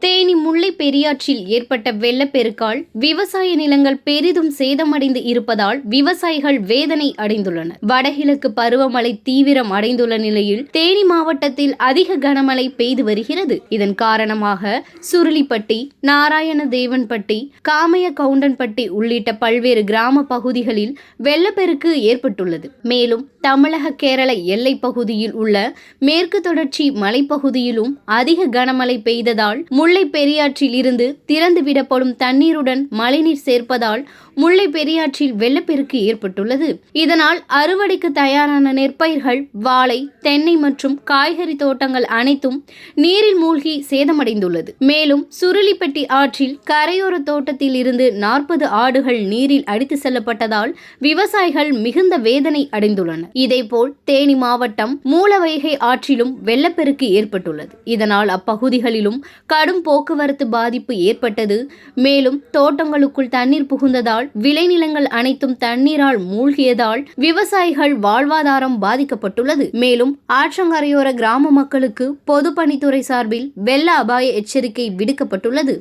தேனி முல்லை பெரியாற்றில் ஏற்பட்ட வெள்ளப்பெருக்கால் விவசாய நிலங்கள் பெரிதும் சேதமடைந்து இருப்பதால் விவசாயிகள் வேதனை அடைந்துள்ளனர். வடகிழக்கு பருவமழை தீவிரம் அடைந்துள்ள நிலையில் தேனி மாவட்டத்தில் அதிக கனமழை பெய்து வருகிறது. இதன் காரணமாக சுருளிப்பட்டி, நாராயணதேவன்பட்டி, காமைய கவுண்டன்பட்டி உள்ளிட்ட பல்வேறு கிராம பகுதிகளில் வெள்ளப்பெருக்கு ஏற்பட்டுள்ளது. மேலும் தமிழக கேரள எல்லை பகுதியில் உள்ள மேற்கு தொடர்ச்சி மலைப்பகுதியிலும் அதிக கனமழை பெய்ததால் முல்லை பெரியாற்றில் இருந்து திறந்து விடப்படும் தண்ணீருடன் மழைநீர் சேர்ப்பதால் முல்லை பெரியாற்றில் வெள்ளப்பெருக்கு ஏற்பட்டுள்ளது. இதனால் அறுவடைக்கு தயாரான நெற்பயிர்கள், வாழை, தென்னை மற்றும் காய்கறி தோட்டங்கள் அனைத்தும் நீரில் மூழ்கி சேதமடைந்துள்ளது. மேலும் சுருளிப்பட்டி ஆற்றில் கரையோர தோட்டத்தில் இருந்து 40 ஆடுகள் நீரில் அடித்து செல்லப்பட்டதால் விவசாயிகள் மிகுந்த வேதனை அடைந்துள்ளனர். இதேபோல் தேனி மாவட்டம் மூலவைகை ஆற்றிலும் வெள்ளப்பெருக்கு ஏற்பட்டுள்ளது. இதனால் அப்பகுதிகளிலும் கடும் போக்குவரத்து பாதிப்பு ஏற்பட்டது. மேலும் தோட்டங்களுக்குள் தண்ணீர் புகுந்ததால் விளைநிலங்கள் அனைத்தும் தண்ணீரால் மூழ்கியதால் விவசாயிகள் வாழ்வாதாரம் பாதிக்கப்பட்டுள்ளது. மேலும் ஆற்றங்கரையோர கிராம மக்களுக்கு பொதுப்பணித்துறை சார்பில் வெள்ள அபாய எச்சரிக்கை விடுக்கப்பட்டுள்ளது.